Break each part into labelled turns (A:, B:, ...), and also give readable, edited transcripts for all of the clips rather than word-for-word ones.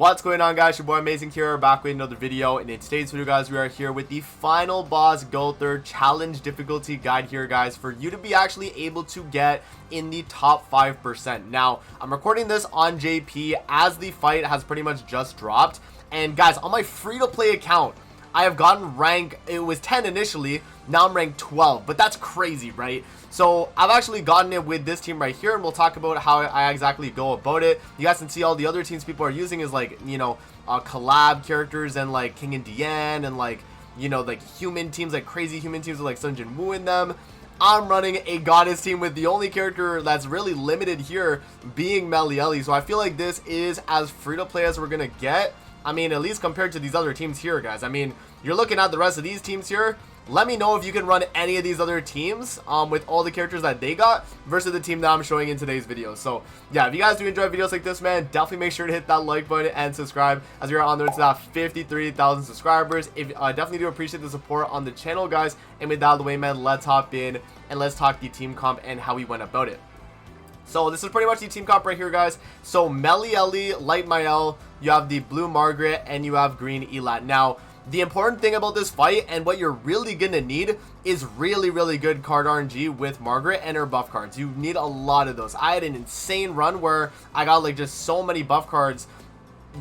A: What's going on, guys? Your boy Amazing here, back with another video. And in today's video, guys, we are here with the final boss GOWTHER challenge difficulty guide here, guys, for you to be actually able to get in the top 5%. Now, I'm recording this on JP as the fight has pretty much just dropped. And guys, on my free-to-play account, I have gotten rank, it was 10 initially, now I'm ranked 12, but that's crazy, right? So I've actually gotten it with this team right here, and we'll talk about how I exactly go about it. You guys can see all the other teams people are using is like, you know, collab characters and like King and Diane and like, you know, like human teams, like crazy human teams with like Sun Jin Woo in them. I'm running a goddess team with the only character that's really limited here being Melieli, so I feel like this is as free to play as we're gonna get. I mean, at least compared to these other teams here, guys. I mean, you're looking at the rest of these teams here. Let me know if you can run any of these other teams with all the characters that they got versus the team that I'm showing in today's video. So, yeah, if you guys do enjoy videos like this, man, definitely make sure to hit that like button and subscribe as we are on the road to that 53,000 subscribers. I definitely do appreciate the support on the channel, guys. And with that out of the way, man, let's hop in and let's talk the team comp and how we went about it. So this is pretty much the team comp right here, guys. So Melieli, Light Mael, you have the blue Margaret, and you have green Elat. Now, the important thing about this fight and what you're really going to need is really good card RNG with Margaret and her buff cards. You need a lot of those. I had an insane run where I got like just so many buff cards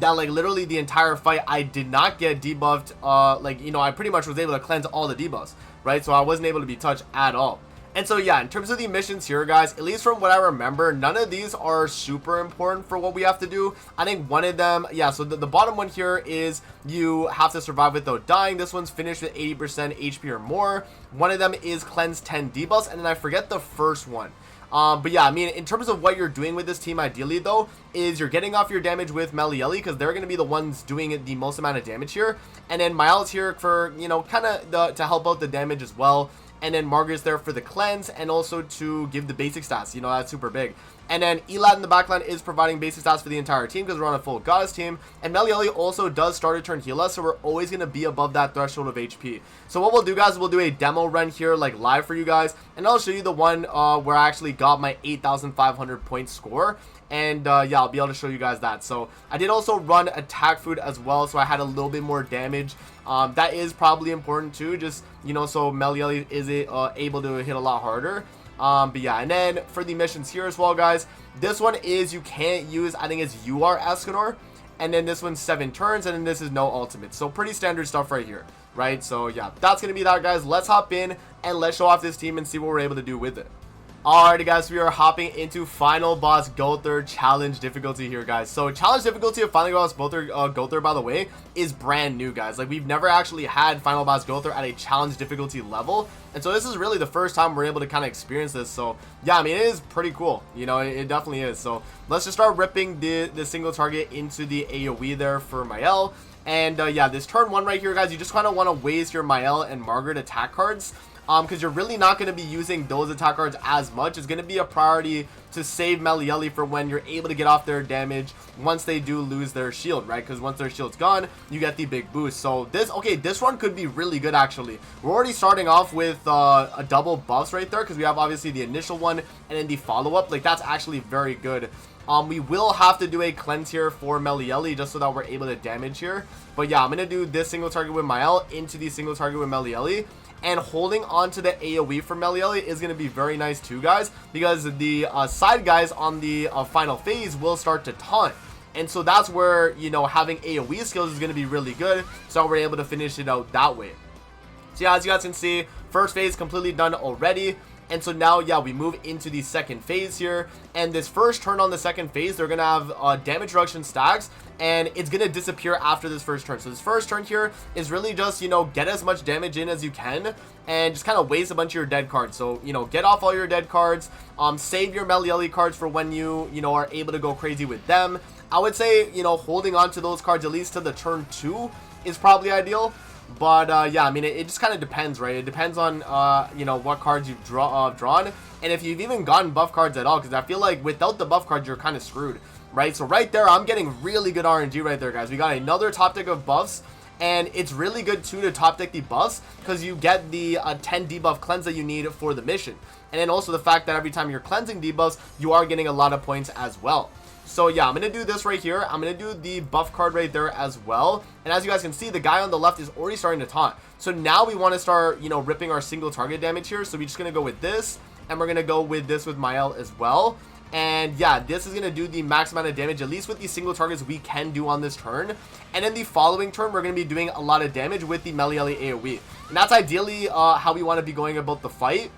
A: that like literally the entire fight I did not get debuffed. Like, you know, I pretty much was able to cleanse all the debuffs, right? So I wasn't able to be touched at all. And so, yeah, in terms of the missions here, guys, at least from what I remember, none of these are super important for what we have to do. I think one of them, yeah, so the bottom one here is you have to survive without dying. This one's finished with 80% HP or more. One of them is cleanse 10 debuffs, and then I forget the first one. But yeah, I mean, in terms of what you're doing with this team, ideally, though, is you're getting off your damage with Melieli, because they're going to be the ones doing the most amount of damage here. And then Mael's here for, you know, kind of to help out the damage as well. And then Margaret's there for the cleanse and also to give the basic stats. You know, that's super big. And then Elat in the backline is providing basic stats for the entire team because we're on a full goddess team. And Melieli also does start a turn heal us, so we're always going to be above that threshold of HP. So what we'll do, guys, we'll do a demo run here, like live for you guys. And I'll show you the one where I actually got my 8,500 point score. And yeah, I'll be able to show you guys that. So I did also run attack food as well, so I had a little bit more damage. That is probably important too, just, you know, so Melieli is able to hit a lot harder. But yeah, and then for the missions here as well, guys, this one is you can't use, I think it's UR Escanor, and then this one's 7 turns, and then this is no ultimate. So pretty standard stuff right here, right? So yeah, that's gonna be that, guys. Let's hop in and let's show off this team and see what we're able to do with it. Alrighty, guys, we are hopping into final boss GOWTHER challenge difficulty here, guys. So challenge difficulty of final boss GOWTHER, by the way, is brand new, guys. Like, we've never actually had final boss GOWTHER at a challenge difficulty level, and so this is really the first time we're able to kind of experience this. So yeah, I mean, it is pretty cool, you know, it definitely is. So let's just start ripping the single target into the AoE there for Mael. And yeah, this turn 1 right here, guys, you just kind of want to waste your Mael and Margaret attack cards, because you're really not going to be using those attack cards as much. It's going to be a priority to save Melieli for when you're able to get off their damage once they do lose their shield, right? Because once their shield's gone, you get the big boost. So this, okay, this run could be really good, actually. We're already starting off with a double buffs right there, because we have obviously the initial one and then the follow-up. Like, that's actually very good. We will have to do a cleanse here for Melieli just so that we're able to damage here. But yeah, I'm going to do this single target with Mael into the single target with Melieli. And holding on to the AoE for Melieli is going to be very nice too, guys, because the side guys on the final phase will start to taunt. And so that's where, you know, having AoE skills is going to be really good, so we're able to finish it out that way. So yeah, as you guys can see, first phase completely done already. And so now, yeah, we move into the second phase here. And this first turn on the second phase, they're going to have damage reduction stacks. And it's going to disappear after this first turn. So this first turn here is really just, you know, get as much damage in as you can. And just kind of waste a bunch of your dead cards. So, you know, get off all your dead cards. Save your Melieli cards for when you know, are able to go crazy with them. I would say, you know, holding on to those cards at least to the turn 2 is probably ideal. But yeah, I mean, it just kind of depends, right? It depends on, you know, what cards you've drawn. And if you've even gotten buff cards at all, because I feel like without the buff cards, you're kind of screwed, right? So right there, I'm getting really good RNG right there, guys. We got another top deck of buffs. And it's really good, too, to top deck the buffs because you get the 10 debuff cleanse that you need for the mission. And then also the fact that every time you're cleansing debuffs, you are getting a lot of points as well. So yeah, I'm going to do this right here. I'm going to do the buff card right there as well. And as you guys can see, the guy on the left is already starting to taunt. So now we want to start, you know, ripping our single target damage here. So we're just going to go with this. And we're going to go with this with Mael as well. And yeah, this is going to do the max amount of damage, at least with these single targets we can do on this turn. And in the following turn, we're going to be doing a lot of damage with the Meliele AoE. And that's ideally how we want to be going about the fight,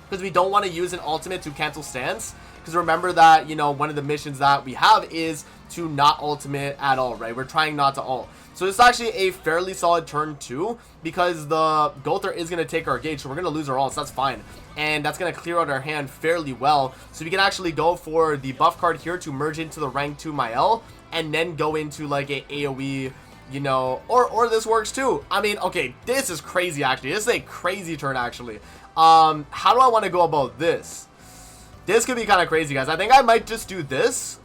A: because we don't want to use an ultimate to cancel stance. Because remember that, you know, one of the missions that we have is to not ultimate at all, right? We're trying not to ult. So it's actually a fairly solid turn too, because the GOWTHER is going to take our gauge, so we're going to lose our ults. That's fine. And that's going to clear out our hand fairly well. So we can actually go for the buff card here to merge into the rank 2 Mael, and then go into like a AoE, you know, or this works too. I mean, okay, this is crazy actually. This is a crazy turn actually. How do I want to go about this? This could be kind of crazy, guys. I think I might just do this.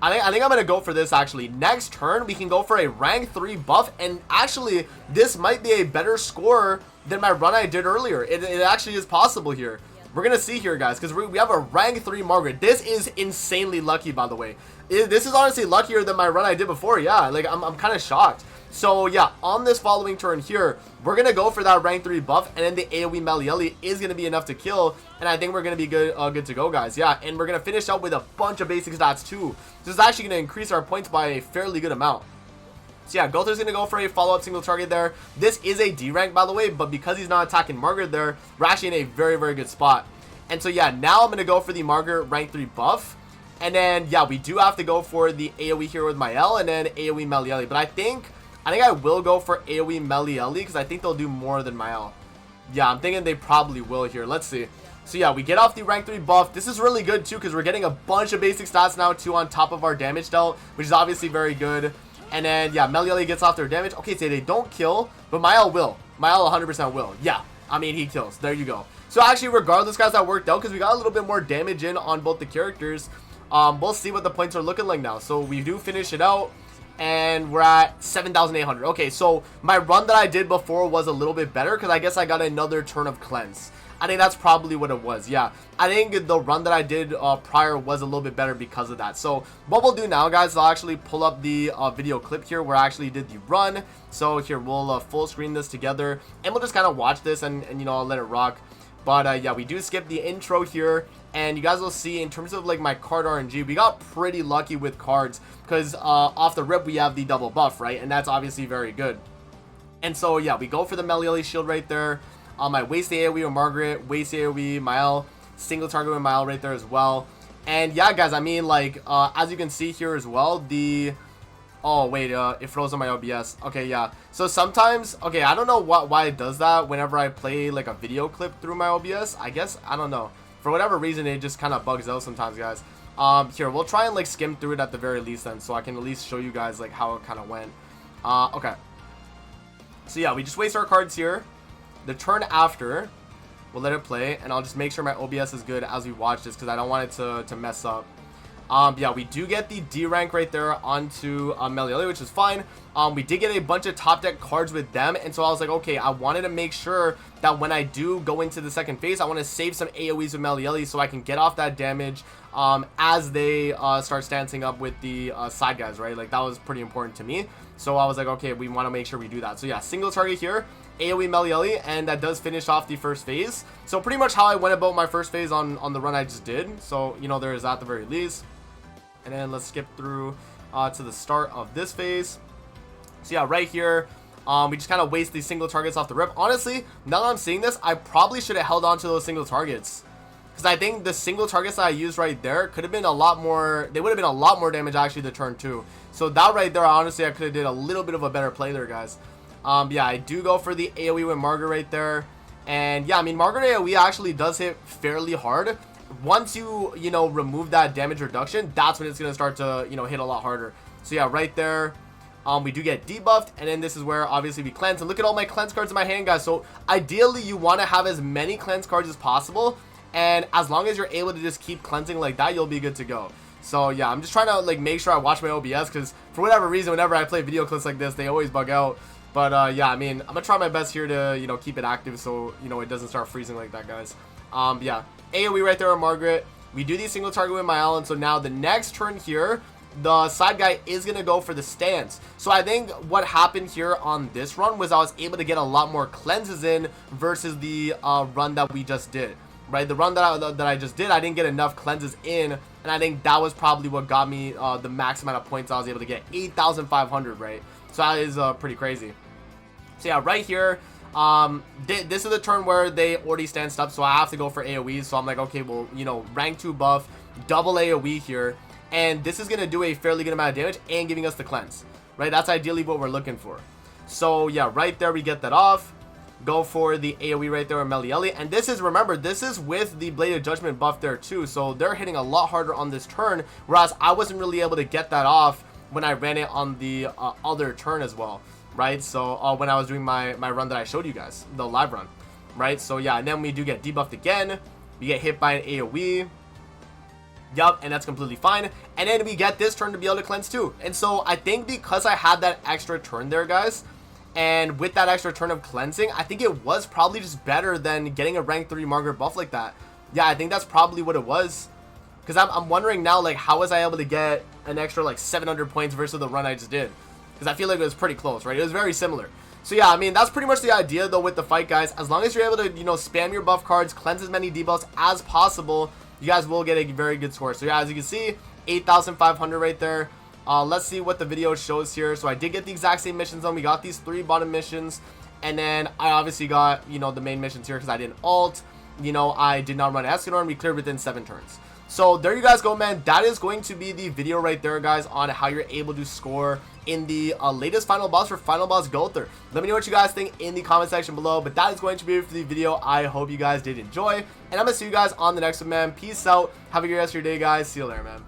A: I think I'm going to go for this, actually. Next turn, we can go for a rank 3 buff. And actually, this might be a better score than my run I did earlier. It actually is possible here. We're going to see here, guys, because we have a rank 3 Margaret. This is insanely lucky, by the way. This is honestly luckier than my run I did before. Yeah, like, I'm kind of shocked. So, yeah, on this following turn here, we're going to go for that rank 3 buff, and then the AoE Meliele is going to be enough to kill, and I think we're going to be good to go, guys. Yeah, and we're going to finish out with a bunch of basic stats, too. This is actually going to increase our points by a fairly good amount. So, yeah, GOWTHER's going to go for a follow-up single target there. This is a D rank, by the way, but because he's not attacking Margaret there, we're actually in a very, very good spot. And so, yeah, now I'm going to go for the Margaret rank 3 buff. And then, yeah, we do have to go for the AoE here with Mael, and then AoE Meliele. But I think I will go for AoE Meliele, because I think they'll do more than Mael. Yeah, I'm thinking they probably will here. Let's see. So yeah, we get off the rank 3 buff. This is really good too, because we're getting a bunch of basic stats now too on top of our damage dealt, which is obviously very good. And then, yeah, Meliele gets off their damage. Okay, so they don't kill, but Mael will. Mael 100% will. Yeah, I mean, he kills. There you go. So actually, regardless, guys, that worked out, because we got a little bit more damage in on both the characters. We'll see what the points are looking like now. So we do finish it out, and we're at 7,800. Okay, so my run that I did before was a little bit better, because I guess I got another turn of cleanse. I think that's probably what it was. Yeah, I think the run that I did prior was a little bit better because of that. So what we'll do now, guys, I'll actually pull up the video clip here where I actually did the run. So here, we'll full screen this together, and we'll just kind of watch this, and you know, I'll let it rock. But yeah, we do skip the intro here, and you guys will see in terms of like my card RNG, we got pretty lucky with cards, because off the rip we have the double buff, right? And that's obviously very good. And so yeah, we go for the Meliele shield right there. I waste the AoE with Margaret, waste the AoE Mael, single target with Mael right there as well. And yeah, guys, I mean, like, as you can see here as well, the... Oh, wait, it froze on my OBS. Okay, yeah. So sometimes, okay, I don't know why it does that whenever I play, like, a video clip through my OBS. I guess, I don't know. For whatever reason, it just kind of bugs out sometimes, guys. Here, we'll try and, like, skim through it at the very least then, so I can at least show you guys, like, how it kind of went. Okay. So, yeah, we just waste our cards here. The turn after, we'll let it play, and I'll just make sure my OBS is good as we watch this, because I don't want it to mess up. Yeah, we do get the D rank right there onto Meliele, which is fine. We did get a bunch of top deck cards with them, and so I was like, okay, I wanted to make sure that when I do go into the second phase, I want to save some AoEs with Meliele so I can get off that damage as they start stancing up with the side guys, right? Like, that was pretty important to me. So I was like, okay, we want to make sure we do that. So yeah, single target here, AoE Meliele, and that does finish off the first phase. So pretty much how I went about my first phase on the run I just did. So, you know, there is that at the very least. And then let's skip through to the start of this phase. So yeah, right here, we just kind of waste these single targets off the rip. Honestly, now that I'm seeing this, I probably should have held on to those single targets, because I think the single targets that I used right there could have been a lot more, they would have been a lot more damage actually to turn 2. So that right there, honestly, I could have did a little bit of a better play there, guys. Yeah, I do go for the AoE with Margaret right there. And yeah, I mean, Margaret AoE actually does hit fairly hard. Once you know, remove that damage reduction, that's when it's going to start to, you know, hit a lot harder. So yeah, right there, we do get debuffed, and then this is where obviously we cleanse. And look at all my cleanse cards in my hand, guys. So ideally, you want to have as many cleanse cards as possible, and as long as you're able to just keep cleansing like that, you'll be good to go. So yeah, I'm just trying to like make sure I watch my OBS, because for whatever reason, whenever I play video clips like this, they always bug out. But yeah, I mean, I'm gonna try my best here to, you know, keep it active so, you know, it doesn't start freezing like that, guys. Yeah, AoE right there on Margaret. We do the single target with Mael, and so now the next turn here, the side guy is going to go for the stance. So I think what happened here on this run was I was able to get a lot more cleanses in versus the run that we just did. Right, the run that I just did, I didn't get enough cleanses in, and I think that was probably what got me the max amount of points I was able to get, 8,500, right? So that is pretty crazy. So yeah, right here, this is the turn where they already stanced up, so I have to go for AoEs. So I'm like, okay, well, you know, rank 2 buff, double AoE here, and this is gonna do a fairly good amount of damage and giving us the cleanse, right? That's ideally what we're looking for. So yeah, right there we get that off. Go for the AoE right there with Melieli. And this is, remember, this is with the Blade of Judgment buff there too. So they're hitting a lot harder on this turn. Whereas I wasn't really able to get that off when I ran it on the other turn as well. Right? So when I was doing my run that I showed you guys. The live run. Right? So yeah, and then we do get debuffed again. We get hit by an AoE. Yup, and that's completely fine. And then we get this turn to be able to cleanse too. And so I think because I had that extra turn there, guys, and with that extra turn of cleansing, I think it was probably just better than getting a rank 3 Margaret buff like that. Yeah, I think that's probably what it was. Because I'm wondering now, like, how was I able to get an extra, like, 700 points versus the run I just did? Because I feel like it was pretty close, right? It was very similar. So, yeah, I mean, that's pretty much the idea, though, with the fight, guys. As long as you're able to, you know, spam your buff cards, cleanse as many debuffs as possible, you guys will get a very good score. So, yeah, as you can see, 8,500 right there. Let's see what the video shows here. So I did get the exact same missions on. We got these 3 bottom missions. And then I obviously got, you know, the main missions here because I didn't ult. You know, I did not run Escanor, and we cleared within 7 turns. So there you guys go, man. That is going to be the video right there, guys, on how you're able to score in the latest final boss for Final Boss GOWTHER. Let me know what you guys think in the comment section below. But that is going to be it for the video. I hope you guys did enjoy. And I'm going to see you guys on the next one, man. Peace out. Have a good rest of your day, guys. See you later, man.